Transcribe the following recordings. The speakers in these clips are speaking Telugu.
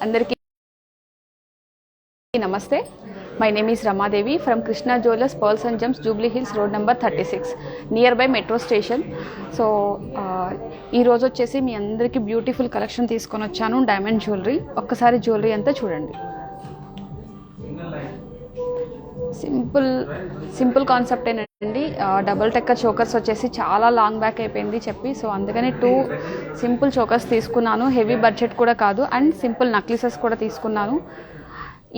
అందరికీ నమస్తే. My name is Ramadevi from Krishna jewellers pearls and gems, Jubilee Hills, road number 36, near by metro station. So ఈరోజు వచ్చేసి మీ అందరికీ బ్యూటిఫుల్ కలెక్షన్ తీసుకొని వచ్చాను, డైమండ్ జ్యువెలరీ. జ్యువెలరీ అంతా చూడండి. సింపుల్ కాన్సెప్ట్ ఏనండి. డబుల్ టెక్కర్ చోకర్స్ వచ్చేసి చాలా లాంగ్ బ్యాక్ అయిపోయింది చెప్పి, సో అందుకని 2 సింపుల్ చోకర్స్ తీసుకున్నాను. హెవీ బడ్జెట్ కూడా కాదు, అండ్ సింపుల్ నక్లీసెస్ కూడా తీసుకున్నాను.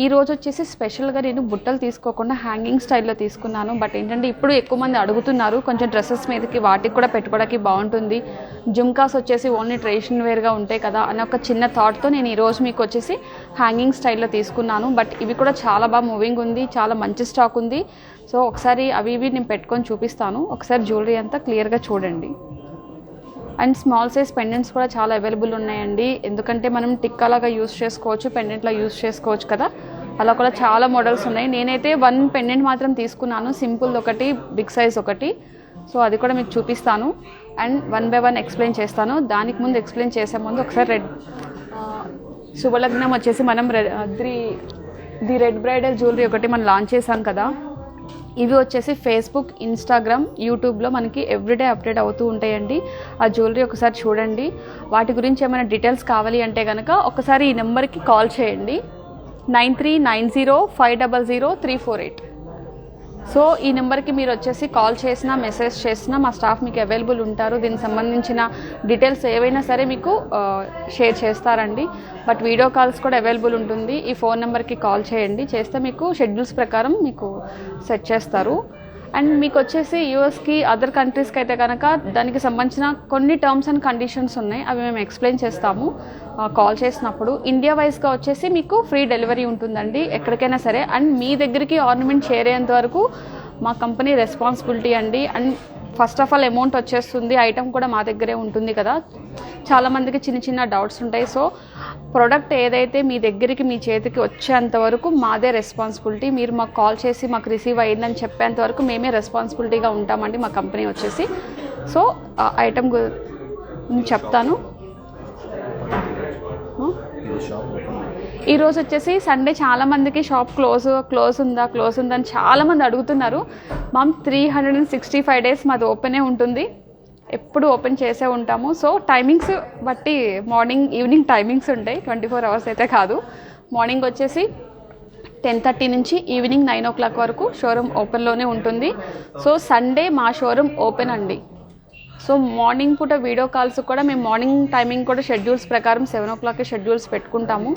ఈ రోజు వచ్చేసి స్పెషల్గా నేను బుట్టలు తీసుకోకుండా హ్యాంగింగ్ స్టైల్లో తీసుకున్నాను. బట్ ఏంటంటే ఇప్పుడు ఎక్కువ మంది అడుగుతున్నారు, కొంచెం డ్రెస్సెస్ మీదకి వాటికి కూడా పెట్టుకోవడానికి బాగుంటుంది. జుమ్కాస్ వచ్చేసి ఓన్లీ ట్రెడిషనల్ వేర్గా ఉంటాయి కదా అని ఒక చిన్న థాట్తో నేను ఈరోజు మీకు వచ్చేసి హ్యాంగింగ్ స్టైల్లో తీసుకున్నాను. బట్ ఇవి కూడా చాలా బాగా మూవింగ్ ఉంది, చాలా మంచి స్టాక్ ఉంది. సో ఒకసారి అవి నేను పెట్టుకొని చూపిస్తాను. ఒకసారి జ్యువెలరీ అంతా క్లియర్గా చూడండి. అండ్ స్మాల్ సైజ్ పెండెంట్స్ కూడా చాలా అవైలబుల్ ఉన్నాయండి. ఎందుకంటే మనం టిక్కాలాగా యూస్ చేసుకోవచ్చు, పెండెంట్లా యూస్ చేసుకోవచ్చు కదా, అలా కూడా చాలా మోడల్స్ ఉన్నాయి. నేనైతే 1 పెండెంట్ మాత్రం తీసుకున్నాను, సింపుల్ ఒకటి, బిగ్ సైజ్ ఒకటి. సో అది కూడా మీకు చూపిస్తాను అండ్ 1 by 1 ఎక్స్ప్లెయిన్ చేస్తాను. దానికి ముందు ఎక్స్ప్లెయిన్ చేసే ముందు ఒకసారి శుభలగ్నం వచ్చేసి మనం ది రెడ్ బ్రైడల్ జ్యువెలరీ ఒకటి మనం లాంచ్ చేశాం కదా. ఇవి వచ్చేసి ఫేస్బుక్, ఇన్స్టాగ్రామ్, యూట్యూబ్లో మనకి ఎవ్రీడే అప్డేట్ అవుతూ ఉంటాయండి. ఆ జ్యువెలరీ ఒకసారి చూడండి. వాటి గురించి ఏమైనా డీటెయిల్స్ కావాలి అంటే కనుక ఒకసారి ఈ నెంబర్కి కాల్ చేయండి, 9390500348. సో ఈ నెంబర్కి మీరు వచ్చేసి కాల్ చేసినా మెసేజ్ చేసినా మా స్టాఫ్ మీకు అవైలబుల్ ఉంటారు. దీనికి సంబంధించిన డీటెయిల్స్ ఏవైనా సరే మీకు షేర్ చేస్తారండి. బట్ వీడియో కాల్స్ కూడా అవైలబుల్ ఉంటుంది. ఈ ఫోన్ నెంబర్కి కాల్ చేయండి, చేస్తే మీకు షెడ్యూల్స్ ప్రకారం మీకు సెట్ చేస్తారు. అండ్ మీకు వచ్చేసి యూఎస్కి, అదర్ కంట్రీస్కి అయితే కనుక దానికి సంబంధించిన కొన్ని టర్మ్స్ అండ్ కండిషన్స్ ఉన్నాయి, అవి మేము ఎక్స్ప్లెయిన్ చేస్తాము కాల్ చేసినప్పుడు. ఇండియా వైజ్గా వచ్చేసి మీకు ఫ్రీ డెలివరీ ఉంటుందండి ఎక్కడికైనా సరే. అండ్ మీ దగ్గరికి ఆర్నమెంట్ చేరేంత వరకు మా కంపెనీ రెస్పాన్సిబిలిటీ అండి. And first of all amount వచ్చేస్తుంది, ఐటమ్ కూడా మా దగ్గరే ఉంటుంది కదా. చాలామందికి చిన్న డౌట్స్ ఉంటాయి. సో ప్రోడక్ట్ ఏదైతే మీ దగ్గరికి, మీ చేతికి వచ్చేంత వరకు మాదే రెస్పాన్సిబిలిటీ. మీరు మాకు కాల్ చేసి మాకు రిసీవ్ అయ్యిందని చెప్పేంత వరకు మేమే రెస్పాన్సిబిలిటీగా ఉంటామండి మా కంపెనీ వచ్చేసి. సో ఐటమ్ చెప్తాను. ఈరోజు వచ్చేసి సండే, చాలామందికి షాప్ క్లోజ్ ఉందని చాలామంది అడుగుతున్నారు. మామ్ 365 days మాది ఓపెనే ఉంటుంది, ఎప్పుడు ఓపెన్ చేసే ఉంటాము. సో టైమింగ్స్ బట్టి మార్నింగ్ ఈవినింగ్ టైమింగ్స్ ఉంటాయి, 24 hours అయితే కాదు. మార్నింగ్ వచ్చేసి 10:30 నుంచి ఈవినింగ్ 9 o'clock వరకు షోరూమ్ ఓపెన్లోనే ఉంటుంది. సో సండే మా షోరూమ్ ఓపెన్ అండి. సో మార్నింగ్ పూట వీడియో కాల్స్ కూడా మేము మార్నింగ్ టైమింగ్ కూడా షెడ్యూల్స్ ప్రకారం 7 o'clock షెడ్యూల్స్ పెట్టుకుంటాము.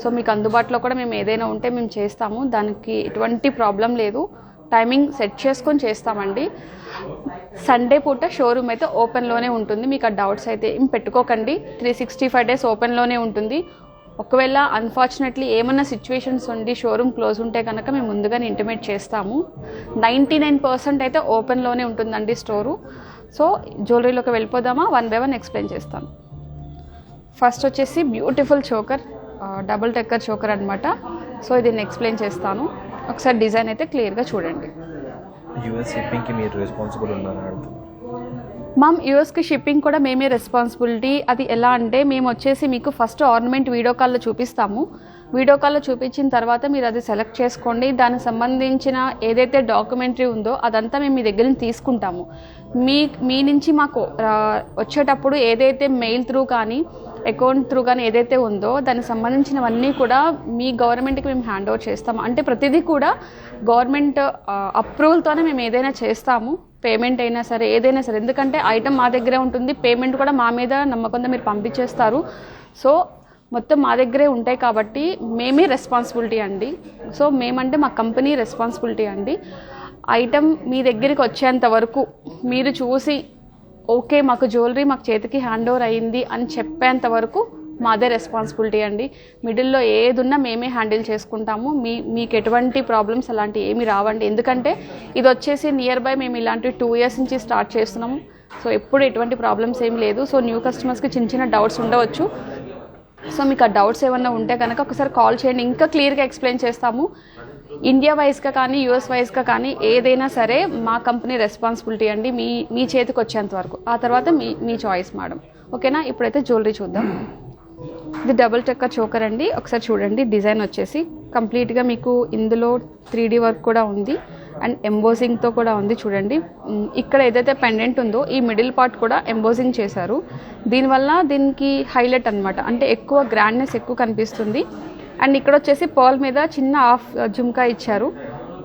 సో మీకు అందుబాటులో కూడా మేము ఏదైనా ఉంటే మేము చేస్తాము, దానికి ఎటువంటి ప్రాబ్లం లేదు. టైమింగ్ సెట్ చేసుకొని చేస్తామండి. సండే పూట షోరూమ్ అయితే ఓపెన్లోనే ఉంటుంది, మీకు ఆ డౌట్స్ అయితే ఏం పెట్టుకోకండి. 365 days ఓపెన్లోనే ఉంటుంది. ఒకవేళ అన్ఫార్చునేట్లీ ఏమన్నా సిచ్యువేషన్స్ ఉండి షోరూమ్ క్లోజ్ ఉంటే కనుక మేము ముందుగానే ఇంటిమేట్ చేస్తాము. 99% అయితే ఓపెన్లోనే ఉంటుందండి స్టోరు. సో జ్యువెలరీలోకి వెళ్ళిపోదామా? 1 by 1 ఎక్స్ప్లెయిన్ చేస్తాను. ఫస్ట్ వచ్చేసి beautiful choker, double taker choker అనమాట. సో దీన్ని ఎక్స్ప్లెయిన్ చేస్తాను. ఒకసారి డిజైన్ అయితే క్లియర్గా చూడండి. యూఎస్ షిప్పింగ్కి మీరు రెస్పాన్సిబుల్ ఉన్నారా? మ్యామ్ యూఎస్కి షిప్పింగ్ కూడా మేమే రెస్పాన్సిబిలిటీ. అది ఎలా అంటే మేము వచ్చేసి మీకు ఫస్ట్ ఆర్నమెంట్ వీడియో కాల్లో చూపిస్తాము. వీడియో కాల్లో చూపించిన తర్వాత మీరు అది సెలెక్ట్ చేసుకోండి. దానికి సంబంధించిన ఏదైతే డాక్యుమెంటరీ ఉందో అదంతా మేము మీ దగ్గర నుంచి తీసుకుంటాము. మీ నుంచి మాకు వచ్చేటప్పుడు ఏదైతే మెయిల్ త్రూ కానీ అకౌంట్ త్రూ కానీ ఏదైతే ఉందో దానికి సంబంధించినవన్నీ కూడా మీ గవర్నమెంట్కి మేము హ్యాండ్ ఓవర్ చేస్తాము. అంటే ప్రతిదీ కూడా గవర్నమెంట్ అప్రూవల్తోనే మేము ఏదైనా చేస్తాము, పేమెంట్ అయినా సరే ఏదైనా సరే. ఎందుకంటే ఐటమ్ మా దగ్గరే ఉంటుంది, పేమెంట్ కూడా మా మీద నమ్మకంతో మీరు పంపించేస్తారు. సో మొత్తం మా దగ్గరే ఉంటాయి కాబట్టి మేమే రెస్పాన్సిబిలిటీ అండి. సో మేమంటే మా కంపెనీ రెస్పాన్సిబిలిటీ అండి. ఐటమ్ మీ దగ్గరికి వచ్చేంత వరకు మీరు చూసి ఓకే మాకు జ్యువెలరీ మాకు చేతికి హ్యాండ్ ఓవర్ అయ్యింది అని చెప్పేంత వరకు మాదే రెస్పాన్సిబిలిటీ అండి. మిడిల్లో ఏదున్నా మేమే హ్యాండిల్ చేసుకుంటాము. మీకు ఎటువంటి ప్రాబ్లమ్స్ అలాంటివి ఏమి రావండి. ఎందుకంటే ఇది వచ్చేసి నియర్ బై మేము ఇలాంటి 2 years నుంచి స్టార్ట్ చేస్తున్నాము. సో ఎప్పుడు ఎటువంటి ప్రాబ్లమ్స్ ఏం లేదు. సో న్యూ కస్టమర్స్కి చిన్న డౌట్స్ ఉండవచ్చు. సో మీకు ఆ డౌట్స్ ఏమన్నా ఉంటే కనుక ఒకసారి కాల్ చేయండి, ఇంకా క్లియర్గా ఎక్స్ప్లెయిన్ చేస్తాము. ఇండియా వైజ్గా కానీ యూఎస్ వైజ్గా కానీ ఏదైనా సరే మా కంపెనీ రెస్పాన్సిబిలిటీ అండి, మీ చేతికి వచ్చేంత వరకు. ఆ తర్వాత మీ చాయిస్ మేడం. ఓకేనా? ఇప్పుడైతే జ్యువెలరీ చూద్దాం. ఇది డబుల్ చక్కర్ చోకర్ అండి. ఒకసారి చూడండి డిజైన్ వచ్చేసి కంప్లీట్గా మీకు ఇందులో 3D వర్క్ కూడా ఉంది అండ్ ఎంబోజింగ్తో కూడా ఉంది. చూడండి ఇక్కడ ఏదైతే పెండెంట్ ఉందో ఈ మిడిల్ పార్ట్ కూడా ఎంబోజింగ్ చేశారు. దీనివల్ల దీనికి హైలైట్ అనమాట, అంటే ఎక్కువ గ్రాండ్నెస్ ఎక్కువ కనిపిస్తుంది. అండ్ ఇక్కడ వచ్చేసి పర్ల్ మీద చిన్న హాఫ్ జుమ్కా ఇచ్చారు,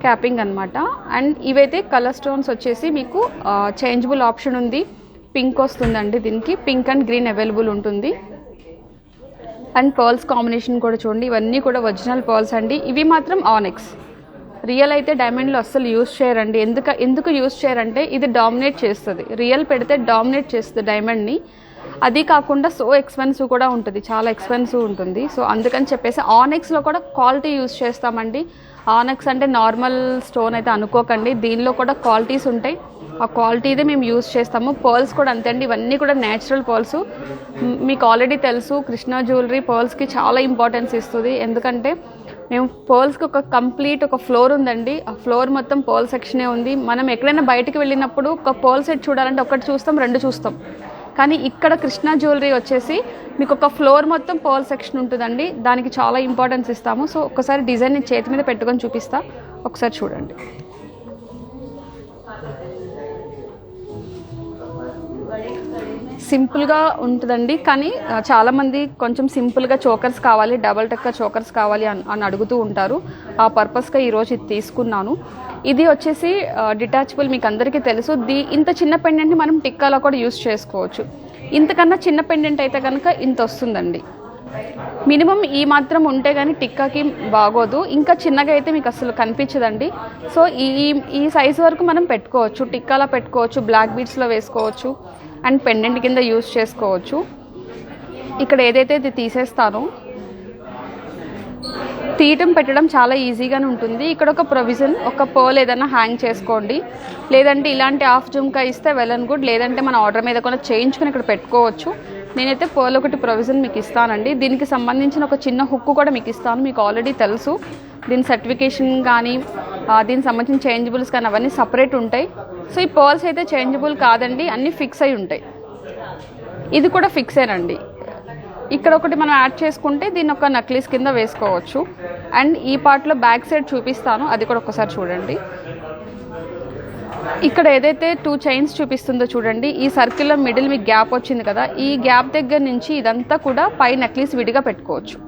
క్యాపింగ్ అనమాట. అండ్ ఇవైతే కలర్ స్టోన్స్ వచ్చేసి మీకు చేంజబుల్ ఆప్షన్ ఉంది. పింక్ వస్తుందండి, దీనికి పింక్ అండ్ గ్రీన్ అవైలబుల్ ఉంటుంది. అండ్ పర్ల్స్ కాంబినేషన్ కూడా చూడండి, ఇవన్నీ కూడా ఒరిజినల్ పర్ల్స్ అండి. ఇవి మాత్రం ఆనెక్స్, రియల్ అయితే డైమండ్లో అస్సలు యూస్ చేయరండి. ఎందుకు యూస్ చేయరంటే ఇది డామినేట్ చేస్తుంది, రియల్ పెడితే డామినేట్ చేస్తుంది డైమండ్ని. అది కాకుండా సో ఎక్స్పెన్సివ్ కూడా ఉంటుంది, చాలా ఎక్స్పెన్సివ్ ఉంటుంది. సో అందుకని చెప్పేసి ఆనెక్స్లో కూడా క్వాలిటీ యూస్ చేస్తామండి. ఆనెక్స్ అంటే నార్మల్ స్టోన్ అయితే అనుకోకండి, దీనిలో కూడా క్వాలిటీస్ ఉంటాయి. ఆ క్వాలిటీదే మేము యూస్ చేస్తాము. పర్ల్స్ కూడా అంతే అండి, ఇవన్నీ కూడా న్యాచురల్ పర్ల్స్. మీకు ఆల్రెడీ తెలుసు కృష్ణ జ్యువెలరీ పర్ల్స్కి చాలా ఇంపార్టెన్స్ ఇస్తుంది. ఎందుకంటే మేము పర్ల్స్కి ఒక కంప్లీట్ ఒక ఫ్లోర్ ఉందండి, ఆ ఫ్లోర్ మొత్తం పర్ల్ సెక్షనే ఉంది. మనం ఎక్కడైనా బయటికి వెళ్ళినప్పుడు ఒక పర్ల్ సెట్ చూడాలంటే ఒకటి చూస్తాం, 2 చూస్తాం. కానీ ఇక్కడ కృష్ణ జ్యువెలరీ వచ్చేసి మీకు ఒక ఫ్లోర్ మొత్తం పర్ల్ సెక్షన్ ఉంటుందండి, దానికి చాలా ఇంపార్టెన్స్ ఇస్తాము. సో ఒకసారి డిజైన్ నేను చేతి మీద పెట్టుకొని చూపిస్తా, ఒకసారి చూడండి. సింపుల్గా ఉంటుందండి, కానీ చాలామంది కొంచెం సింపుల్గా చోకర్స్ కావాలి, డబల్ టక్కర్ చోకర్స్ కావాలి అని అడుగుతూ ఉంటారు. ఆ పర్పస్గా ఈరోజు ఇది తీసుకున్నాను. ఇది వచ్చేసి డిటాచబుల్, మీకు అందరికీ తెలుసు. ఇంత చిన్న పెండెంట్ని మనం టిక్కాలో కూడా యూస్ చేసుకోవచ్చు. ఇంతకన్నా చిన్న పెండెంట్ అయితే కనుక ఇంత వస్తుందండి. మినిమం ఈ మాత్రం ఉంటే కానీ టిక్కాకి బాగోదు, ఇంకా చిన్నగా అయితే మీకు అసలు కనిపించదండి. సో ఈ సైజ్ వరకు మనం పెట్టుకోవచ్చు, టిక్కాలో పెట్టుకోవచ్చు, బ్లాక్ బీడ్స్లో వేసుకోవచ్చు అండ్ పెండెంట్ కింద యూస్ చేసుకోవచ్చు. ఇక్కడ ఏదైతే ఇది తీసేస్తానో తీయటం పెట్టడం చాలా ఈజీగానే ఉంటుంది. ఇక్కడ ఒక ప్రొవిజన్, ఒక పర్ల్ ఏదైనా హ్యాంగ్ చేసుకోండి, లేదంటే ఇలాంటి హాఫ్ జుమ్కా ఇస్తే వెల్ అండ్ గుడ్, లేదంటే మన ఆర్డర్ మీద కూడా చేయించుకొని ఇక్కడ పెట్టుకోవచ్చు. నేనైతే పర్ల్ ఒకటి ప్రొవిజన్ మీకు ఇస్తానండి. దీనికి సంబంధించిన ఒక చిన్న హుక్ కూడా మీకు ఇస్తాను, మీకు ఆల్రెడీ తెలుసు. దీని సర్టిఫికేషన్ కానీ దీనికి సంబంధించిన చేంజబుల్స్ కానీ అవన్నీ సపరేట్ ఉంటాయి. సో ఈ పర్ల్స్ అయితే చేంజబుల్ కాదండి, అన్నీ ఫిక్స్ అయి ఉంటాయి. ఇది కూడా ఫిక్సేనండి. ఇక్కడ ఒకటి మనం యాడ్ చేసుకుంటే దీన్ని ఒక నక్లీస్ కింద వేసుకోవచ్చు. అండ్ ఈ పార్ట్లో బ్యాక్ సైడ్ చూపిస్తాను, అది కూడా ఒకసారి చూడండి. ఇక్కడ ఏదైతే 2 చైన్స్ చూపిస్తుందో చూడండి, ఈ సర్కిల్లో మిడిల్ మీకు గ్యాప్ వచ్చింది కదా, ఈ గ్యాప్ దగ్గర నుంచి ఇదంతా కూడా పై నెక్లెస్ విడిగా పెట్టుకోవచ్చు.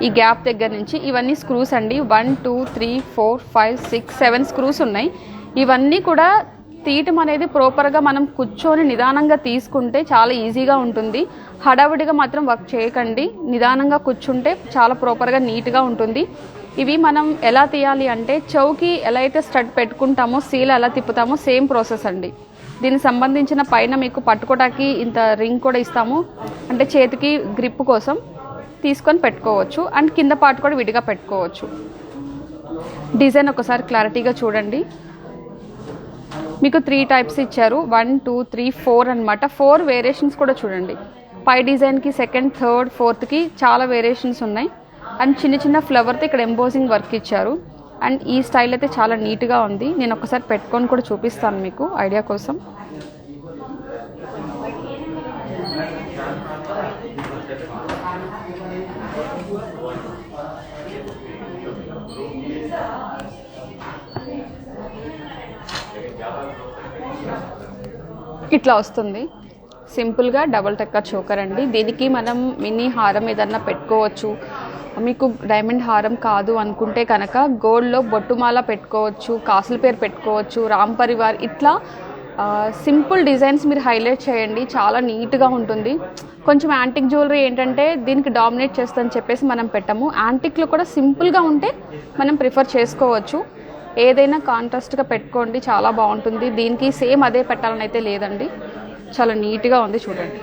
ఈ గ్యాప్ దగ్గర నుంచి ఇవన్నీ స్క్రూస్ అండి, 1 2 3 4 5 6 7 స్క్రూస్ ఉన్నాయి. ఇవన్నీ కూడా తీయటం అనేది ప్రాపర్గా మనం కూర్చొని నిదానంగా తీసుకుంటే చాలా ఈజీగా ఉంటుంది. హడావిడిగా మాత్రం వర్క్ చేయకండి, నిదానంగా కూర్చుంటే చాలా ప్రాపర్గా నీట్గా ఉంటుంది. ఇవి మనం ఎలా తీయాలి అంటే చౌకి ఎలా అయితే స్టడ్ పెట్టుకుంటామో సీల్ ఎలా తిప్పుతామో సేమ్ ప్రాసెస్ అండి. దీనికి సంబంధించిన పైన మీకు పట్టుకోవడానికి ఇంత రింగ్ కూడా ఇస్తాము, అంటే చేతికి గ్రిప్ కోసం తీసుకొని పెట్టుకోవచ్చు. అండ్ కింద పార్ట్ కూడా విడిగా పెట్టుకోవచ్చు. డిజైన్ ఒకసారి క్లారిటీగా చూడండి. మీకు 3 టైప్స్ ఇచ్చారు, 1 2 3 4 అనమాట. 4 వేరియేషన్స్ కూడా చూడండి. పై డిజైన్కి సెకండ్, థర్డ్, ఫోర్త్కి చాలా వేరియేషన్స్ ఉన్నాయి. అండ్ చిన్న చిన్న ఫ్లవర్తో ఇక్కడ ఎంబోజింగ్ వర్క్ ఇచ్చారు. అండ్ ఈ స్టైల్ అయితే చాలా నీట్గా ఉంది. నేను ఒకసారి పెట్టుకొని కూడా చూపిస్తాను మీకు ఐడియా కోసం. ఇట్లా వస్తుంది సింపుల్గా డబల్ టక్కర్ చోకర్ అండి. దీనికి మనం మినీ హారం ఏదన్నా పెట్టుకోవచ్చు. మీకు డైమండ్ హారం కాదు అనుకుంటే కనుక గోల్డ్లో బొట్టుమాల పెట్టుకోవచ్చు, కాసుల పేరు పెట్టుకోవచ్చు, రామ్ పరివార్, ఇట్లా సింపుల్ డిజైన్స్ మీరు హైలైట్ చేయండి, చాలా నీట్గా ఉంటుంది. కొంచెం యాంటిక్ జ్యువెలరీ ఏంటంటే దీనికి డామినేట్ చేస్తుందని చెప్పేసి మనం పెట్టాము. యాంటిక్లో కూడా సింపుల్గా ఉంటే మనం ప్రిఫర్ చేసుకోవచ్చు. ఏదైనా కాంట్రాస్ట్గా పెట్టుకోండి, చాలా బాగుంటుంది. దీనికి సేమ్ అదే పెట్టాలని అయితే లేదండి, చాలా నీట్గా ఉంది చూడండి.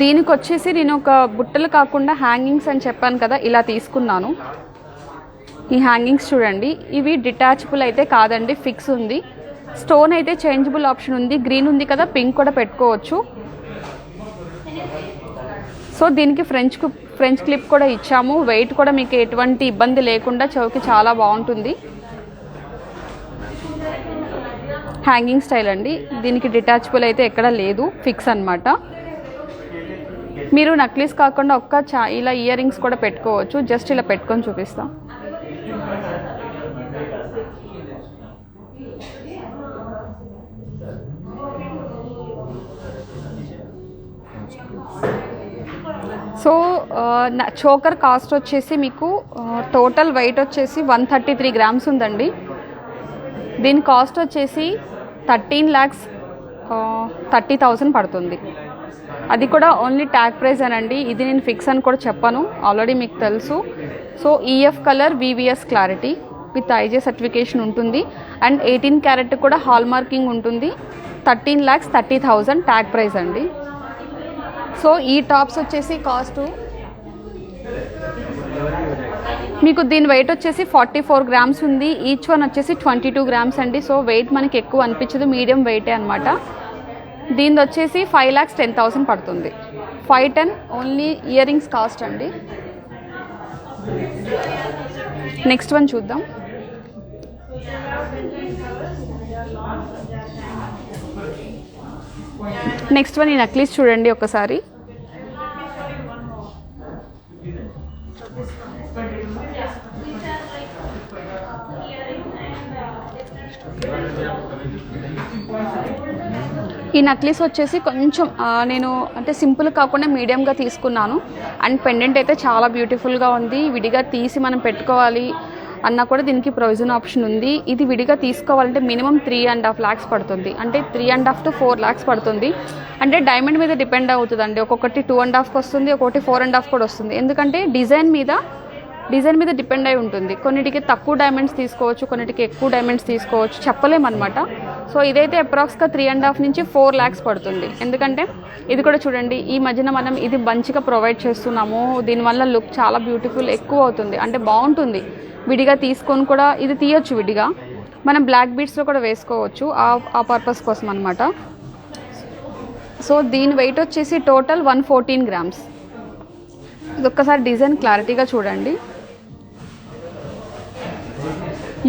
దీనికి వచ్చేసి నేను ఒక బుట్టలు కాకుండా హ్యాంగింగ్స్ అని చెప్పాను కదా, ఇలా తీసుకున్నాను. ఈ హ్యాంగింగ్స్ చూడండి, ఇవి డిటాచబుల్ అయితే కాదండి, ఫిక్స్ ఉంది. స్టోన్ అయితే చేంజబుల్ ఆప్షన్ ఉంది, గ్రీన్ ఉంది కదా, పింక్ కూడా పెట్టుకోవచ్చు. సో దీనికి ఫ్రెంచ్ క్లిప్ కూడా ఇచ్చాము. వెయిట్ కూడా మీకు ఎటువంటి ఇబ్బంది లేకుండా చౌకి చాలా బాగుంటుంది. హ్యాంగింగ్ స్టైల్ అండి. దీనికి డిటాచబుల్ అయితే ఎక్కడ లేదు, ఫిక్స్ అన్నమాట. మీరు నక్లీస్ కాకుండా ఇలా ఇయర్ రింగ్స్ కూడా పెట్టుకోవచ్చు. జస్ట్ ఇలా పెట్టుకొని చూపిస్తాం. సో చోకర్ కాస్ట్ వచ్చేసి మీకు టోటల్ వెయిట్ వచ్చేసి 133 గ్రామ్స్ ఉందండి. దీని కాస్ట్ వచ్చేసి 13,30,000 పడుతుంది. అది కూడా ఓన్లీ ట్యాగ్ ప్రైస్ అనండి. ఇది నేను ఫిక్స్ అని కూడా చెప్పాను, ఆల్రెడీ మీకు తెలుసు. So EF colour, VVS clarity with IJ certification ఉంటుంది. అండ్ 18 క్యారెట్ కూడా హాల్ మార్కింగ్ ఉంటుంది. 13,30,000 ట్యాగ్ ప్రైస్ అండి. సో ఈ టాప్స్ వచ్చేసి కాస్ట్ మీకు దీని వెయిట్ వచ్చేసి 44 గ్రామ్స్ ఉంది. ఈచ్ వన్ వచ్చేసి 22 గ్రామ్స్ అండి. సో వెయిట్ మనకి ఎక్కువ అనిపించదు, మీడియం వెయిటే అనమాట. దీనిది వచ్చేసి 5,10,000 పడుతుంది. 510 ఓన్లీ ఇయర్ రింగ్స్ కాస్ట్ అండి. నెక్స్ట్ వన్ చూద్దాం. నెక్స్ట్ వన్ ఈ నక్లీస్ చూడండి ఒకసారి. ఈ నక్లీస్ వచ్చేసి కొంచెం నేను అంటే సింపుల్ కాకుండా మీడియంగా తీసుకున్నాను. అండ్ పెండెంట్ అయితే చాలా బ్యూటిఫుల్గా ఉంది. విడిగా తీసి మనం పెట్టుకోవాలి అన్నా కూడా దీనికి ప్రొవిజన్ ఆప్షన్ ఉంది. ఇది విడిగా తీసుకోవాలంటే మినిమం 3.5 lakhs పడుతుంది. అంటే 3.5 to 4 lakhs పడుతుంది. అంటే డైమండ్ మీద డిపెండ్ అవుతుందండి. ఒక్కొక్కటి 2.5కి వస్తుంది, ఒక్కొక్కటి 4.5 కూడా వస్తుంది. ఎందుకంటే డిజైన్ మీద డిపెండ్ అయి ఉంటుంది. కొన్నిటికి తక్కువ డైమండ్స్ తీసుకోవచ్చు, కొన్నిటికి ఎక్కువ డైమండ్స్ తీసుకోవచ్చు, చెప్పలేమన్నమాట. సో ఇదైతే అప్రాక్స్గా 3.5 నుంచి 4 lakhs పడుతుంది. ఎందుకంటే ఇది కూడా చూడండి, ఈ మధ్యన మనం ఇది మంచిగా ప్రొవైడ్ చేస్తున్నాము. దీనివల్ల లుక్ చాలా బ్యూటిఫుల్ ఎక్కువ అవుతుంది, అంటే బాగుంటుంది. విడిగా తీసుకొని కూడా ఇది తీయొచ్చు, విడిగా మనం బ్లాక్ బీడ్స్లో కూడా వేసుకోవచ్చు, ఆ పర్పస్ కోసం అనమాట. సో దీని వెయిట్ వచ్చేసి టోటల్ 114 గ్రామ్స్. ఇది ఒక్కసారి డిజైన్ క్లారిటీగా చూడండి.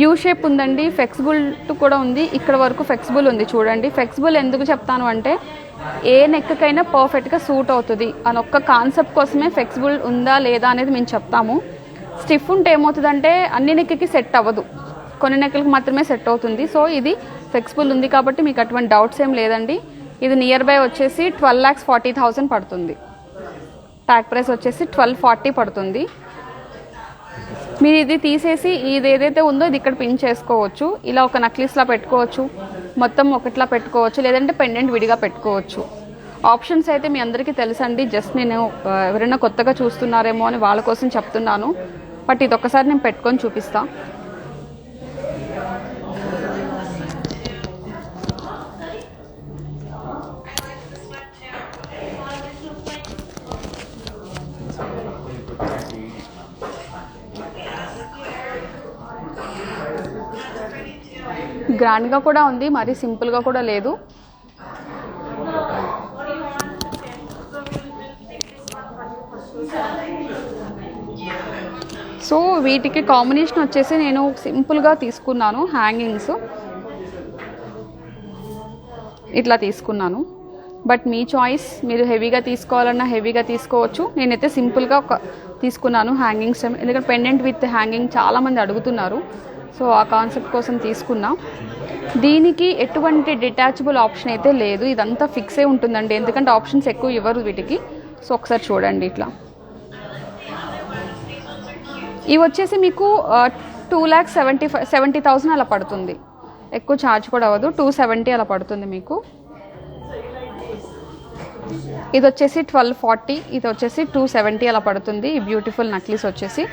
యూ షేప్ ఉందండి, ఫ్లెక్సిబుల్ కూడా ఉంది. ఇక్కడ వరకు ఫ్లెక్సిబుల్ ఉంది చూడండి. ఫ్లెక్సిబుల్ ఎందుకు చెప్తాను అంటే ఏ నెక్కకైనా పర్ఫెక్ట్గా సూట్ అవుతుంది అని ఒక్క కాన్సెప్ట్ కోసమే ఫ్లెక్సిబుల్ ఉందా లేదా అనేది మేము చెప్తాము. స్టిఫ్ ఉంటే ఏమవుతుందంటే అన్ని నెక్కకి సెట్ అవ్వదు, కొన్ని నెక్కలకి మాత్రమే సెట్ అవుతుంది. సో ఇది ఫ్లెక్సిబుల్ ఉంది కాబట్టి మీకు అటువంటి డౌట్స్ ఏం లేదండి. ఇది నియర్ బై వచ్చేసి 12,40,000 పడుతుంది. ట్యాగ్ ప్రైస్ వచ్చేసి 1240 పడుతుంది. మీరు ఇది తీసేసి ఇది ఏదైతే ఉందో ఇది ఇక్కడ పిన్ చేసుకోవచ్చు. ఇలా ఒక నక్లీస్లా పెట్టుకోవచ్చు, మొత్తం ఒకటిలా పెట్టుకోవచ్చు, లేదంటే పెండెంట్ విడిగా పెట్టుకోవచ్చు. ఆప్షన్స్ అయితే మీ అందరికీ తెలుసండి. జస్ట్ నేను ఎవరైనా కొత్తగా చూస్తున్నారేమో అని వాళ్ళ కోసం చెప్తున్నాను. బట్ ఇది ఒక్కసారి నేను పెట్టుకొని చూపిస్తా. గ్రాండ్గా కూడా ఉంది, మరీ సింపుల్గా కూడా లేదు. సో వీటికి కాంబినేషన్ వచ్చేసి నేను సింపుల్గా తీసుకున్నాను. హ్యాంగింగ్స్ ఇట్లా తీసుకున్నాను. బట్ మీ చాయిస్, మీరు హెవీగా తీసుకోవాలన్నా హెవీగా తీసుకోవచ్చు. నేనైతే సింపుల్గా తీసుకున్నాను హ్యాంగింగ్స్, ఎందుకంటే పెండెంట్ విత్ హ్యాంగింగ్ చాలామంది అడుగుతున్నారు. సో ఆ కాన్సెప్ట్ కోసం తీసుకున్నా. దీనికి ఎటువంటి డిటాచబుల్ ఆప్షన్ అయితే లేదు, ఇదంతా ఫిక్సే ఉంటుందండి. ఎందుకంటే ఆప్షన్స్ ఎక్కువ ఇవ్వరు వీటికి. సో ఒకసారి చూడండి ఇట్లా. ఇవి వచ్చేసి మీకు 2,70,000 అలా పడుతుంది. ఎక్కువ ఛార్జ్ కూడా అవ్వదు, 270 అలా పడుతుంది మీకు. ఇది వచ్చేసి 1240, ఇది వచ్చేసి 270 అలా పడుతుంది. ఈ బ్యూటిఫుల్ నక్లీస్ వచ్చేసి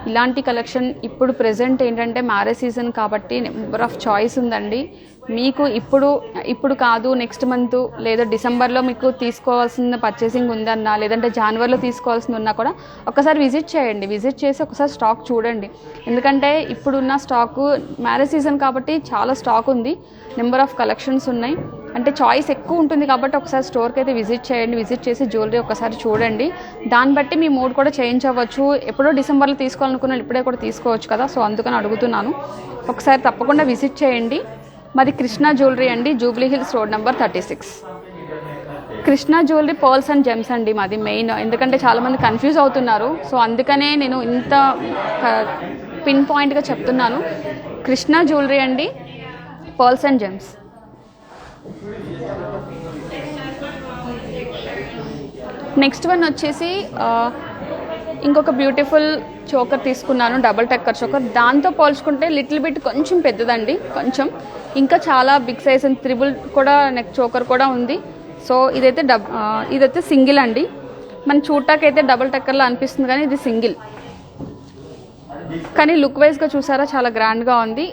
ఇలాంటి కలెక్షన్ ఇప్పుడు ప్రెజెంట్ ఏంటంటే మ్యారేజ్ సీజన్ కాబట్టి నెంబర్ ఆఫ్ చాయిస్ ఉందండి. మీకు ఇప్పుడు కాదు, నెక్స్ట్ మంత్ లేదా డిసెంబర్లో మీకు తీసుకోవాల్సిన పర్చేసింగ్ ఉందన్నా, లేదంటే జనవరిలో తీసుకోవాల్సింది ఉన్నా కూడా ఒకసారి విజిట్ చేయండి. విజిట్ చేసి ఒకసారి స్టాక్ చూడండి. ఎందుకంటే ఇప్పుడున్న స్టాకు మ్యారేజ్ సీజన్ కాబట్టి చాలా స్టాక్ ఉంది, నెంబర్ ఆఫ్ కలెక్షన్స్ ఉన్నాయి, అంటే చాయిస్ ఎక్కువ ఉంటుంది. కాబట్టి ఒకసారి స్టోర్కి అయితే విజిట్ చేయండి. విజిట్ చేసి జ్యువెలరీ ఒకసారి చూడండి. దాన్ని బట్టి మీ మూడ్ కూడా చేంజ్ అవ్వచ్చు. ఎప్పుడో డిసెంబర్లో తీసుకోవాలనుకున్న ఇప్పుడే కూడా తీసుకోవచ్చు కదా. సో అందుకని అడుగుతున్నాను, ఒకసారి తప్పకుండా విజిట్ చేయండి. మాది కృష్ణ జ్యువెలరీ అండి, Jubilee Hills road number 36. Krishna jewellery pearls and gems అండి మాది మెయిన్. ఎందుకంటే చాలామంది కన్ఫ్యూజ్ అవుతున్నారు, సో అందుకనే నేను ఇంత పిన్ పాయింట్గా చెప్తున్నాను. కృష్ణ జ్యువెలరీ అండి, pearls and gems. Next one వచ్చేసి ఇంకొక బ్యూటిఫుల్ చోకర్ తీసుకున్నాను, డబుల్ టక్కర్ చోకర్. దాంతో పోల్చుకుంటే లిటిల్ బిట్ కొంచెం పెద్దదండి, కొంచెం. ఇంకా చాలా బిగ్ సైజ్ అండ్ త్రిబుల్ కూడా నెక్ చోకర్ కూడా ఉంది. సో ఇదైతే సింగిల్ అండి. మన చూడటాకైతే డబుల్ టక్కర్లో అనిపిస్తుంది, కానీ ఇది సింగిల్. కానీ లుక్ వైజ్గా చూసారా చాలా గ్రాండ్గా ఉంది.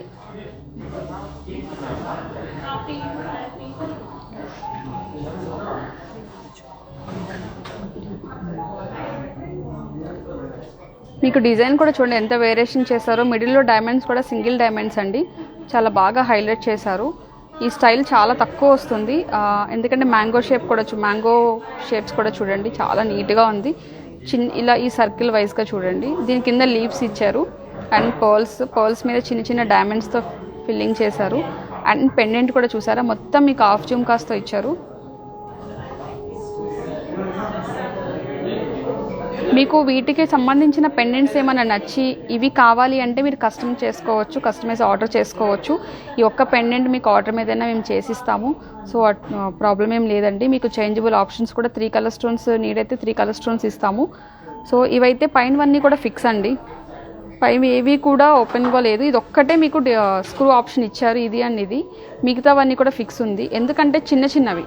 మీకు డిజైన్ కూడా చూడండి ఎంత వేరియేషన్ చేశారో. మిడిల్లో డైమండ్స్ కూడా సింగిల్ డైమండ్స్ అండి, చాలా బాగా హైలైట్ చేశారు. ఈ స్టైల్ చాలా తక్కువ వస్తుంది, ఎందుకంటే మ్యాంగో షేప్స్ కూడా చూడండి చాలా నీట్గా ఉంది. ఇలా ఈ సర్కిల్ వైజ్గా చూడండి. దీని కింద లీవ్స్ ఇచ్చారు అండ్ పర్ల్స్ మీద చిన్న చిన్న డైమండ్స్తో ఫిల్లింగ్ చేశారు. అండ్ పెండెంట్ కూడా చూసారా, మొత్తం మీకు హాఫ్ జుమ్కాస్తో ఇచ్చారు. మీకు వీటికి సంబంధించిన పెండెంట్స్ ఏమైనా నచ్చి ఇవి కావాలి అంటే మీరు కస్టమైజ్ ఆర్డర్ చేసుకోవచ్చు. ఈ ఒక్క పెండెంట్ మీకు ఆర్డర్ మీదైనా మేము చేసిస్తాము, సో ప్రాబ్లం ఏం లేదండి. మీకు చేంజబుల్ ఆప్షన్స్ కూడా 3 కలర్ స్టోన్స్ నీడ్ అయితే 3 కలర్ స్టోన్స్ ఇస్తాము. సో ఇవైతే పైనవన్నీ కూడా ఫిక్స్ అండి, పైన ఏవి కూడా ఓపెన్గా లేదు. ఇది ఒక్కటే మీకు స్క్రూ ఆప్షన్ ఇచ్చారు, ఇది అండ్ ఇది. మిగతావన్నీ కూడా ఫిక్స్ ఉంది. ఎందుకంటే చిన్నవి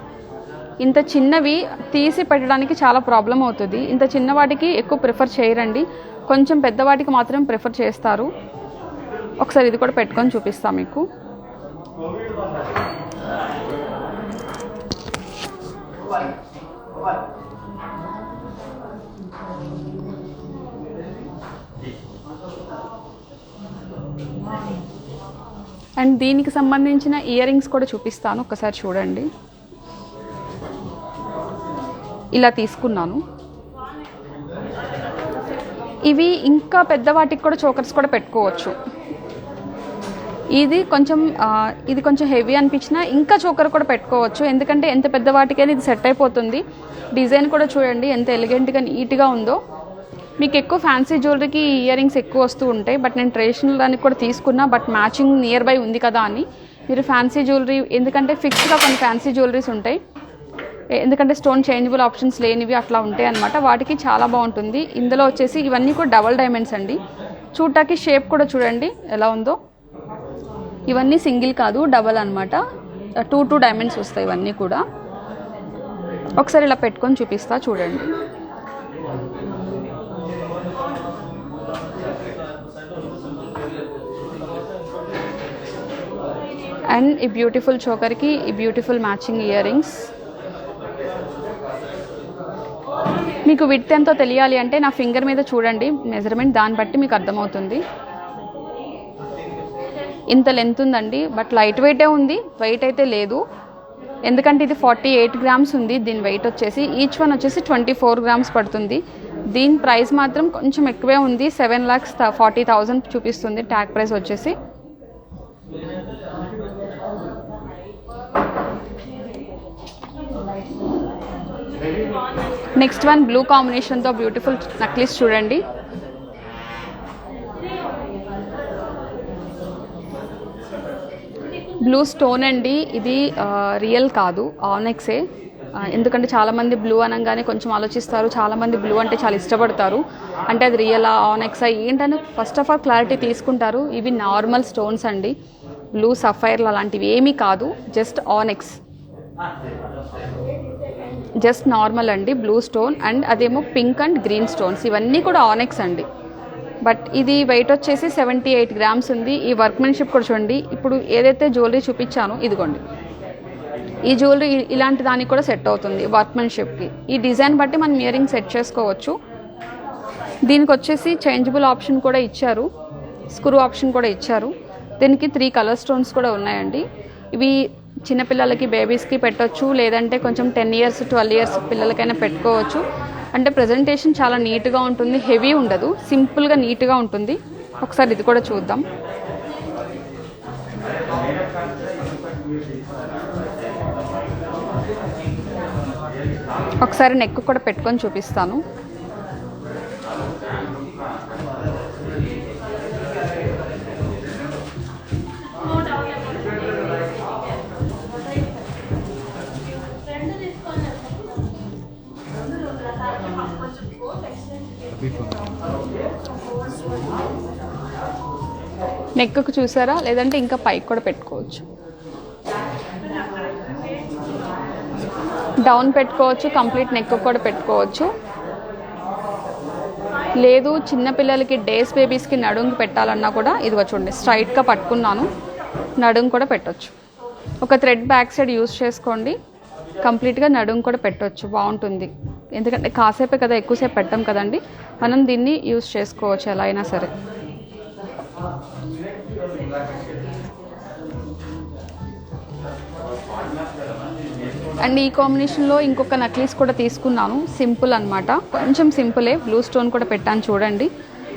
ఇంత చిన్నవి తీసి పెట్టడానికి చాలా ప్రాబ్లం అవుతుంది. ఇంత చిన్న వాటికి ఎక్కువ ప్రిఫర్ చేయరండి, కొంచెం పెద్దవాటికి మాత్రం ప్రిఫర్ చేస్తారు. ఒకసారి ఇది కూడా పెట్టుకొని చూపిస్తాను మీకు. అండ్ దీనికి సంబంధించిన ఇయర్ రింగ్స్ కూడా చూపిస్తాను, ఒకసారి చూడండి. ఇలా తీసుకున్నాను. ఇవి ఇంకా పెద్దవాటికి కూడా చోకర్స్ కూడా పెట్టుకోవచ్చు. ఇది కొంచెం హెవీ అనిపించినా ఇంకా చోకర్ కూడా పెట్టుకోవచ్చు, ఎందుకంటే ఎంత పెద్దవాటికైనా ఇది సెట్ అయిపోతుంది. డిజైన్ కూడా చూడండి ఎంత ఎలిగెంట్గా నీట్గా ఉందో. మీకు ఎక్కువ ఫ్యాన్సీ జ్యువెలరీకి ఇయర్ రింగ్స్ ఎక్కువ వస్తూ ఉంటాయి, బట్ నేను ట్రెడిషనల్ దానికి కూడా తీసుకున్నా. బట్ మ్యాచింగ్ నియర్ బై ఉంది కదా అని మీరు ఫ్యాన్సీ జ్యువెలరీ, ఎందుకంటే ఫిక్స్డ్గా కొన్ని ఫ్యాన్సీ జ్యువెలరీస్ ఉంటాయి, ఎందుకంటే స్టోన్ చేంజబుల్ ఆప్షన్స్ లేనివి అట్లా ఉంటాయి అన్నమాట. వాటికి చాలా బాగుంటుంది. ఇందులో వచ్చేసి ఇవన్నీ కూడా డబల్ డైమండ్స్ అండి. చూడటానికి షేప్ కూడా చూడండి ఎలా ఉందో. ఇవన్నీ సింగిల్ కాదు, డబల్ అనమాట. 2 డైమండ్స్ వస్తాయి ఇవన్నీ కూడా. ఒకసారి ఇలా పెట్టుకొని చూపిస్తా చూడండి. అండ్ ఈ బ్యూటిఫుల్ చోకర్కి ఈ బ్యూటిఫుల్ మ్యాచింగ్ ఇయర్ రింగ్స్. మీకు విడ్త్ ఎంతో తెలియాలి అంటే నా ఫింగర్ మీద చూడండి మెజర్మెంట్, దాన్ని బట్టి మీకు అర్థమవుతుంది. ఇంత లెంత్ ఉందండి, బట్ లైట్ వెయిటే ఉంది, వెయిట్ అయితే లేదు. ఎందుకంటే ఇది 48 గ్రామ్స్ ఉంది. దీని వెయిట్ వచ్చేసి ఈచ్ వన్ వచ్చేసి 24 గ్రామ్స్ పడుతుంది. దీని ప్రైస్ మాత్రం కొంచెం ఎక్కువే ఉంది, 7,40,000 చూపిస్తుంది ట్యాగ్ ప్రైస్ వచ్చేసి. నెక్స్ట్ వన్ బ్లూ కాంబినేషన్తో బ్యూటిఫుల్ నెక్లెస్ చూడండి. బ్లూ స్టోన్ అండి, ఇది రియల్ కాదు, ఆనెక్సే. ఎందుకంటే చాలామంది బ్లూ అనగానే కొంచెం ఆలోచిస్తారు, చాలామంది బ్లూ అంటే చాలా ఇష్టపడతారు. అంటే అది రియలా ఆనెక్సా ఏంటని ఫస్ట్ ఆఫ్ ఆల్ క్లారిటీ తీసుకుంటారు. ఇవి నార్మల్ స్టోన్స్ అండి, బ్లూ సఫైర్లు అలాంటివి ఏమీ కాదు, జస్ట్ ఆనెక్స్, జస్ట్ నార్మల్ అండి బ్లూ స్టోన్. అండ్ అదేమో పింక్ అండ్ గ్రీన్ స్టోన్స్, ఇవన్నీ కూడా ఆనెక్స్ అండి. బట్ ఇది వెయిట్ వచ్చేసి 78 గ్రామ్స్ ఉంది. ఈ వర్క్మెన్షిప్ కూడా చూడండి. ఇప్పుడు ఏదైతే జ్యువెలరీ చూపించానో ఇదిగోండి, ఈ జ్యువెలరీ ఇలాంటి దానికి కూడా సెట్ అవుతుంది వర్క్మెన్షిప్కి. ఈ డిజైన్ బట్టి మనం ఇయర్ రింగ్ సెట్ చేసుకోవచ్చు. దీనికి వచ్చేసి చేంజబుల్ ఆప్షన్ కూడా ఇచ్చారు, స్క్రూ ఆప్షన్ కూడా ఇచ్చారు. దీనికి 3 కలర్ స్టోన్స్ కూడా ఉన్నాయండి. ఇవి చిన్నపిల్లలకి బేబీస్కి పెట్టవచ్చు, లేదంటే కొంచెం 10 ఇయర్స్ 12 ఇయర్స్ పిల్లలకైనా పెట్టుకోవచ్చు. అంటే ప్రజెంటేషన్ చాలా నీట్గా ఉంటుంది, హెవీ ఉండదు, సింపుల్గా నీట్గా ఉంటుంది. ఒకసారి ఇది కూడా చూద్దాం. ఒకసారి నెక్ కూడా పెట్టుకొని చూపిస్తాను. నెక్కు చూసారా, లేదంటే ఇంకా పైకి కూడా పెట్టుకోవచ్చు. డౌన్ పెట్టుకోవచ్చు, కంప్లీట్ నెక్ కూడా పెట్టుకోవచ్చు. లేదు చిన్నపిల్లలకి డేస్ బేబీస్కి నడుంకి పెట్టాలన్నా కూడా ఇదిగో చూడండి స్ట్రైట్గా పట్టుకున్నాను, నడుం కూడా పెట్టవచ్చు. ఒక థ్రెడ్ బ్యాక్ సైడ్ యూస్ చేసుకోండి, కంప్లీట్గా నడుం కూడా పెట్టవచ్చు, బాగుంటుంది. ఎందుకంటే కాసేపే కదా, ఎక్కువసేపు పెట్టాం కదండి, మనం దీన్ని యూస్ చేసుకోవచ్చు ఎలా అయినా సరే. అండ్ ఈ కాంబినేషన్లో ఇంకొక నక్లీస్ కూడా తీసుకున్నాను, సింపుల్ అనమాట, కొంచెం సింపులే, బ్లూ స్టోన్ కూడా పెట్టాను చూడండి.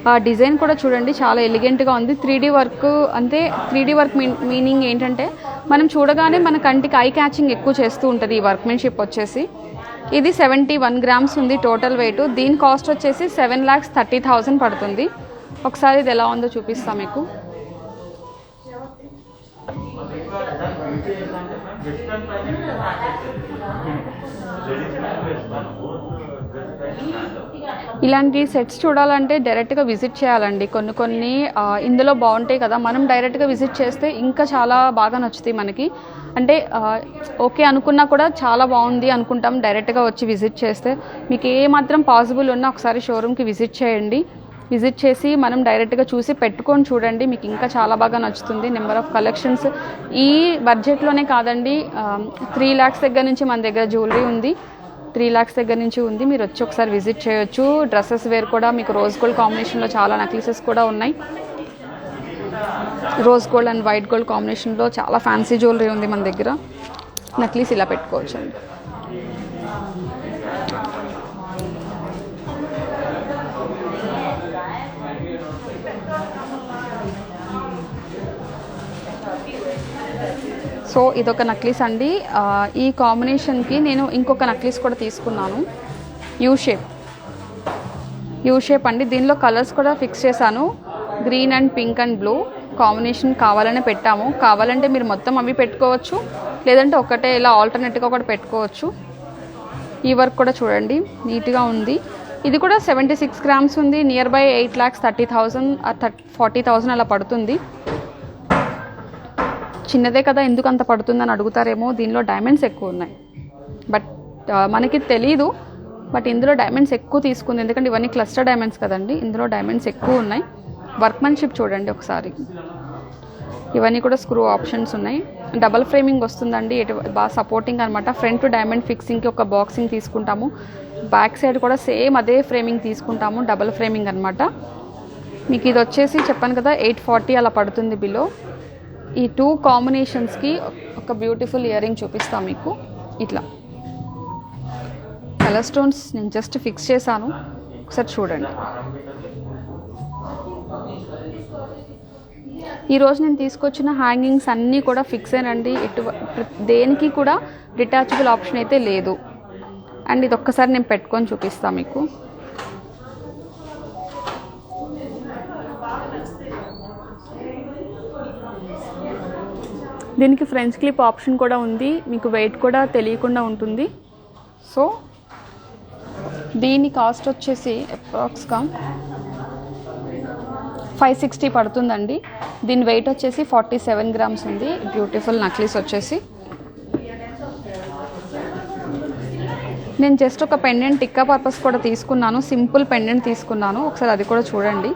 ఆ డిజైన్ కూడా చూడండి చాలా ఎలిగెంట్గా ఉంది. 3D వర్క్ అంటే 3D వర్క్ మీనింగ్ ఏంటంటే మనం చూడగానే మన కంటికి ఐ క్యాచింగ్ ఎక్కువ చేస్తూ ఉంటుంది ఈ వర్క్మెన్షిప్ వచ్చేసి. ఇది 71 గ్రామ్స్ ఉంది టోటల్ వెయిట్. దీని కాస్ట్ వచ్చేసి 7,30,000 పడుతుంది. ఒకసారి ఇది ఎలా ఉందో చూపిస్తాను మీకు. ఇలాంటి సెట్స్ చూడాలంటే డైరెక్ట్గా విజిట్ చేయాలండి. కొన్ని ఇందులో బాగుంటాయి కదా, మనం డైరెక్ట్గా విజిట్ చేస్తే ఇంకా చాలా బాగా నచ్చుతాయి మనకి. అంటే ఓకే అనుకున్నా కూడా చాలా బాగుంది అనుకుంటాం డైరెక్ట్గా వచ్చి విజిట్ చేస్తే. మీకు ఏ మాత్రం పాసిబుల్ ఉన్నా ఒకసారి షోరూమ్కి విజిట్ చేయండి. విజిట్ చేసి మనం డైరెక్ట్గా చూసి పెట్టుకొని చూడండి, మీకు ఇంకా చాలా బాగా నచ్చుతుంది. నెంబర్ ఆఫ్ కలెక్షన్స్ ఈ బడ్జెట్లోనే కాదండి, 3 lakhs దగ్గర నుంచి మన దగ్గర జ్యువెలరీ ఉంది, 3 lakhs దగ్గర నుంచి ఉంది. మీరు వచ్చి ఒకసారి విజిట్ చేయొచ్చు. డ్రెస్సెస్ వేర్ కూడా మీకు రోజ్ గోల్డ్ కాంబినేషన్లో చాలా నెక్లెసెస్ కూడా ఉన్నాయి. Rose gold and white gold కాంబినేషన్లో చాలా ఫ్యాన్సీ జ్యువెలరీ ఉంది మన దగ్గర. నెక్లెస్ ఇలా పెట్టుకోవచ్చు అండి. సో ఇదొక నక్లీస్ అండి. ఈ కాంబినేషన్కి నేను ఇంకొక నక్లీస్ కూడా తీసుకున్నాను, యూ షేప్ అండి. దీనిలో కలర్స్ కూడా ఫిక్స్ చేశాను, green and pink and blue combination కావాలనే పెట్టాము. కావాలంటే మీరు మొత్తం అవి పెట్టుకోవచ్చు, లేదంటే ఒకటే ఇలా ఆల్టర్నేట్గా కూడా పెట్టుకోవచ్చు. ఈ వర్క్ కూడా చూడండి నీట్గా ఉంది. ఇది కూడా 76 గ్రామ్స్ ఉంది, నియర్ బై 8,30,000 40,000 అలా పడుతుంది. చిన్నదే కదా ఎందుకు అంత పడుతుందని అడుగుతారేమో, దీనిలో డైమండ్స్ ఎక్కువ ఉన్నాయి. బట్ మనకి తెలీదు, బట్ ఇందులో డైమండ్స్ ఎక్కువ తీసుకుంది, ఎందుకంటే ఇవన్నీ క్లస్టర్ డైమండ్స్ కదండి, ఇందులో డైమండ్స్ ఎక్కువ ఉన్నాయి. వర్క్మెన్షిప్ చూడండి ఒకసారి. ఇవన్నీ కూడా స్క్రూ ఆప్షన్స్ ఉన్నాయి. డబల్ ఫ్రేమింగ్ వస్తుందండి, బాగా సపోర్టింగ్ అనమాట. ఫ్రంట్ డైమండ్ ఫిక్సింగ్కి ఒక బాక్సింగ్ తీసుకుంటాము, బ్యాక్ సైడ్ కూడా సేమ్ అదే ఫ్రేమింగ్ తీసుకుంటాము, డబల్ ఫ్రేమింగ్ అనమాట. మీకు ఇది వచ్చేసి చెప్పాను కదా 840 అలా పడుతుంది బిలో. ఈ 2 కాంబినేషన్స్కి ఒక బ్యూటిఫుల్ ఇయర్ రింగ్ చూపిస్తాను మీకు. ఇట్లా కలర్ స్టోన్స్ నేను జస్ట్ ఫిక్స్ చేశాను, ఒకసారి చూడండి. ఈరోజు నేను తీసుకొచ్చిన హ్యాంగింగ్స్ అన్నీ కూడా ఫిక్స్ అయినండి, దేనికి కూడా డిటాచబుల్ ఆప్షన్ అయితే లేదు. అండ్ ఇది ఒక్కసారి నేను పెట్టుకొని చూపిస్తాను మీకు. దీనికి ఫ్రెంచ్ క్లిప్ ఆప్షన్ కూడా ఉంది, మీకు వెయిట్ కూడా తెలియకుండా ఉంటుంది. సో దీని కాస్ట్ వచ్చేసి అప్రాక్స్గా 560 పడుతుందండి. దీని వెయిట్ వచ్చేసి 47 గ్రామ్స్ ఉంది. బ్యూటిఫుల్ నక్లీస్ వచ్చేసి నేను జస్ట్ ఒక పెండెంట్ టిక్కా పర్పస్ కూడా తీసుకున్నాను, సింపుల్ పెండెంట్ తీసుకున్నాను, ఒకసారి అది కూడా చూడండి.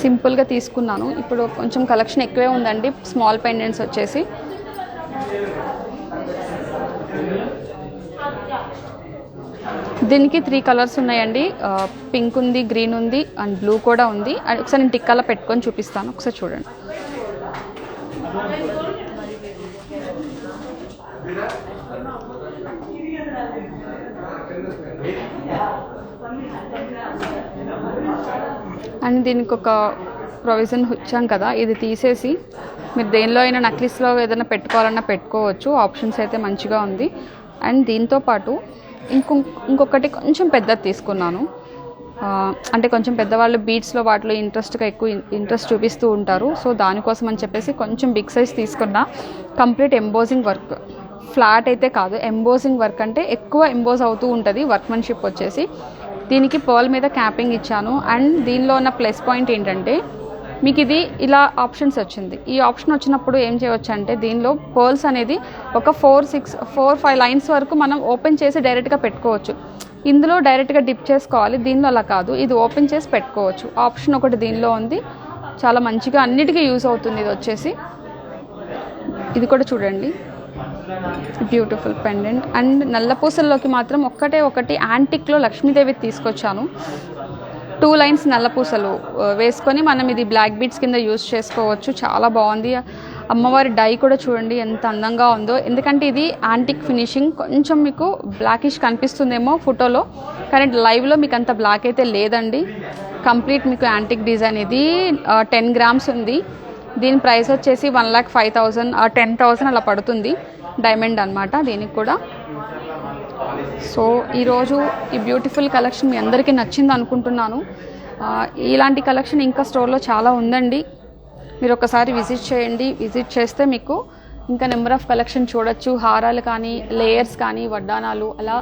సింపుల్గా తీసుకున్నాను. ఇప్పుడు కొంచెం కలెక్షన్ ఎక్కువే ఉందండి, స్మాల్ పెండెంట్స్ వచ్చేసి. దీనికి 3 కలర్స్ ఉన్నాయండి, పింక్ ఉంది, గ్రీన్ ఉంది అండ్ బ్లూ కూడా ఉంది. ఒకసారి నేను టిక్కాలో పెట్టుకొని చూపిస్తాను, ఒకసారి చూడండి. అండ్ దీనికి ఒక ప్రొవిజన్ ఇచ్చాం కదా, ఇది తీసేసి మీరు దేనిలో అయినా నక్లీస్లో ఏదైనా పెట్టుకోవాలన్నా పెట్టుకోవచ్చు. ఆప్షన్స్ అయితే మంచిగా ఉంది. అండ్ దీంతోపాటు ఇంకొకటి కొంచెం పెద్దది తీసుకున్నాను. అంటే కొంచెం పెద్దవాళ్ళు బీట్స్లో వాటిలో ఎక్కువ ఇంట్రెస్ట్ చూపిస్తూ ఉంటారు. సో దానికోసం అని చెప్పేసి కొంచెం బిగ్ సైజ్ తీసుకున్నా. కంప్లీట్ ఎంబోజింగ్ వర్క్, ఫ్లాట్ అయితే కాదు, ఎంబోజింగ్ వర్క్ అంటే ఎక్కువ ఎంబోజ్ అవుతూ ఉంటుంది వర్క్మెన్షిప్ వచ్చేసి. దీనికి పర్ల్ మీద క్యాపింగ్ ఇచ్చాను. అండ్ దీనిలో ఉన్న ప్లస్ పాయింట్ ఏంటంటే మీకు ఇది ఇలా ఆప్షన్స్ వచ్చింది. ఈ ఆప్షన్ వచ్చినప్పుడు ఏం చేయవచ్చు అంటే దీనిలో పర్ల్స్ అనేది ఒక 4-5 లైన్స్ వరకు మనం ఓపెన్ చేసి డైరెక్ట్గా పెట్టుకోవచ్చు. ఇందులో డైరెక్ట్గా డిప్ చేసుకోవాలి, దీనిలో అలా కాదు, ఇది ఓపెన్ చేసి పెట్టుకోవచ్చు. ఆప్షన్ ఒకటి దీనిలో ఉంది, చాలా మంచిగా అన్నిటికీ యూజ్ అవుతుంది. ఇది వచ్చేసి ఇది కూడా చూడండి, బ్యూటిఫుల్ పెండెంట్. అండ్ నల్లపూసల్లోకి మాత్రం ఒకటి యాంటిక్లో లక్ష్మీదేవి తీసుకొచ్చాను. 2 లైన్స్ నల్లపూసలు వేసుకొని మనం ఇది బ్లాక్ బీడ్స్ కింద యూజ్ చేసుకోవచ్చు. చాలా బాగుంది. అమ్మవారి డై కూడా చూడండి ఎంత అందంగా ఉందో. ఎందుకంటే ఇది యాంటిక్ ఫినిషింగ్, కొంచెం మీకు బ్లాకిష్ కనిపిస్తుందేమో ఫోటోలో, కానీ లైవ్లో మీకు అంత బ్లాక్ అయితే లేదండి. కంప్లీట్ మీకు యాంటిక్ డిజైన్. ఇది 10 గ్రామ్స్ ఉంది. దీని ప్రైస్ వచ్చేసి 1,05,000 10,000 అలా పడుతుంది. డైమండ్ అనమాట దీనికి కూడా. సో ఈరోజు ఈ బ్యూటిఫుల్ కలెక్షన్ మీ అందరికీ నచ్చింది అనుకుంటున్నాను. ఇలాంటి కలెక్షన్ ఇంకా స్టోర్లో చాలా ఉందండి. మీరు ఒకసారి విజిట్ చేయండి. విజిట్ చేస్తే మీకు ఇంకా నెంబర్ ఆఫ్ కలెక్షన్ చూడొచ్చు. హారాలు కానీ, లేయర్స్ కానీ, వడ్డానాలు, అలా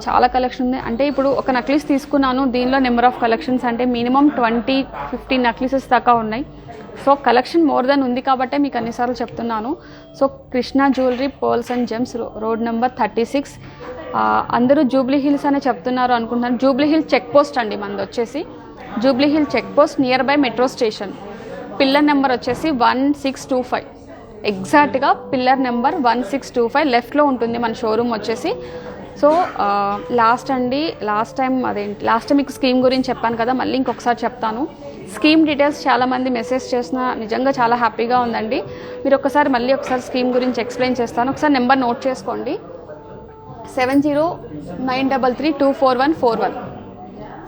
చాలా కలెక్షన్ ఉంది. అంటే ఇప్పుడు ఒక నక్లీస్ తీసుకున్నాను, దీనిలో నెంబర్ ఆఫ్ కలెక్షన్స్ అంటే మినిమం 20-15 నక్లీసెస్ దాకా ఉన్నాయి. సో కలెక్షన్ మోర్ దెన్ ఉంది కాబట్టే మీకు అన్నిసార్లు చెప్తున్నాను. So Krishna jewellery pearls and gems, road number 36. అందరూ జూబ్లీ హిల్స్ అనే చెప్తున్నారు అనుకుంటున్నాను. జూబ్లీ హిల్ చెక్ పోస్ట్ అండి మనది వచ్చేసి. Jubilee Hill check post near by metro station. Pillar number వచ్చేసి 1625. ఎగ్జాక్ట్గా పిల్లర్ నెంబర్ 1625 లెఫ్ట్లో ఉంటుంది మన షోరూమ్ వచ్చేసి. సో లాస్ట్ టైం మీకు స్కీమ్ గురించి చెప్పాను కదా, మళ్ళీ ఇంకొకసారి చెప్తాను. స్కీమ్ డీటెయిల్స్ చాలామంది మెసేజ్ చేసిన, నిజంగా చాలా హ్యాపీగా ఉందండి. మీరు మళ్ళీ ఒకసారి స్కీమ్ గురించి ఎక్స్ప్లెయిన్ చేస్తాను. ఒకసారి నెంబర్ నోట్ చేసుకోండి, 7093324141,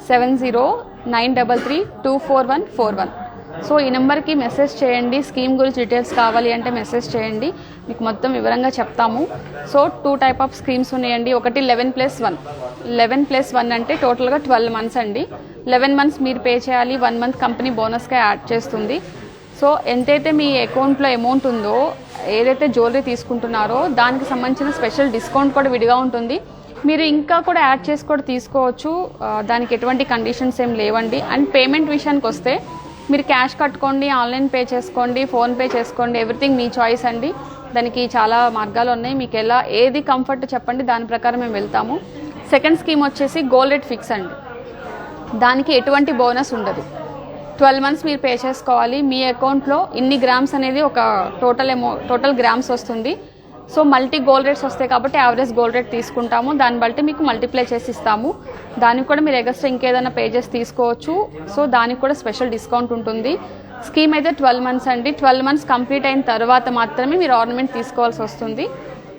7093324141. సో ఈ నెంబర్కి మెసేజ్ చేయండి. స్కీమ్ గురించి డీటెయిల్స్ కావాలి అంటే మెసేజ్ చేయండి, మీకు మొత్తం వివరంగా చెప్తాము. సో 2 టైప్ ఆఫ్ స్కీమ్స్ ఉన్నాయండి. ఒకటి 11+1. 11+1 అంటే టోటల్గా 12 మంత్స్ అండి. 11 మంత్స్ మీరు పే చేయాలి, 1 మంత్ కంపెనీ బోనస్గా యాడ్ చేస్తుంది. సో ఎంతైతే మీ అకౌంట్లో అమౌంట్ ఉందో, ఏదైతే జ్యువెలరీ తీసుకుంటున్నారో దానికి సంబంధించిన స్పెషల్ డిస్కౌంట్ కూడా విడిగా ఉంటుంది. మీరు ఇంకా కూడా యాడ్ చేసి కూడా తీసుకోవచ్చు, దానికి ఎటువంటి కండిషన్స్ ఏం లేవండి. అండ్ పేమెంట్ విషయానికి వస్తే మీరు క్యాష్ కట్టుకోండి, ఆన్లైన్ పే చేసుకోండి, ఫోన్పే చేసుకోండి, ఎవ్రీథింగ్ మీ చాయిస్ అండి. దానికి చాలా మార్గాలు ఉన్నాయి. మీకు ఏది కంఫర్ట్ చెప్పండి, దాని ప్రకారం మేము వెళ్తాము. సెకండ్ స్కీమ్ వచ్చేసి గోల్డ్ రేట్ ఫిక్స్ అండి. దానికి ఎటువంటి బోనస్ ఉండదు. 12 మంత్స్ మీరు పే చేసుకోవాలి. మీ అకౌంట్లో ఇన్ని గ్రామ్స్ అనేది ఒక టోటల్ గ్రామ్స్ వస్తుంది. సో మల్టీ గోల్డ్ రేట్స్ వస్తాయి కాబట్టి యావరేజ్ గోల్డ్ రేట్ తీసుకుంటాము, దాన్ని బట్టి మీకు మల్టిప్లై చేసి ఇస్తాము. దానికి కూడా మీరు ఎగస్ట్రా ఇంకేదైనా పే చేసి తీసుకోవచ్చు. సో దానికి కూడా స్పెషల్ డిస్కౌంట్ ఉంటుంది. స్కీమ్ అయితే 12 మంత్స్ అండి. 12 మంత్స్ కంప్లీట్ అయిన తర్వాత మాత్రమే మీరు ఆర్నమెంట్ తీసుకోవాల్సి వస్తుంది.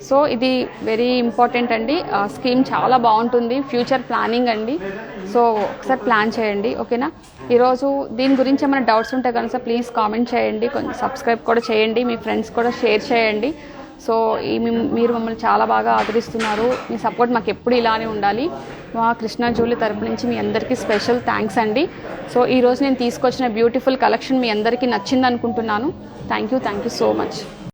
సో ఇది వెరీ ఇంపార్టెంట్ అండి. స్కీమ్ చాలా బాగుంటుంది, ఫ్యూచర్ ప్లానింగ్ అండి. సో ఒకసారి ప్లాన్ చేయండి, ఓకేనా. ఈరోజు దీని గురించి ఏమైనా డౌట్స్ ఉంటే కనుక ప్లీజ్ కామెంట్ చేయండి, కొంచెం సబ్స్క్రైబ్ కూడా చేయండి, మీ ఫ్రెండ్స్ కూడా షేర్ చేయండి. సో మీరు మమ్మల్ని చాలా బాగా ఆదరిస్తున్నారు. మీ సపోర్ట్ మాకు ఎప్పుడు ఇలానే ఉండాలి. మా కృష్ణ జ్యువెలరీ తరపు నుంచి మీ అందరికీ స్పెషల్ థ్యాంక్స్ అండి. సో ఈరోజు నేను తీసుకొచ్చిన బ్యూటిఫుల్ కలెక్షన్ మీ అందరికీ నచ్చింది అనుకుంటున్నాను. Thank you so much.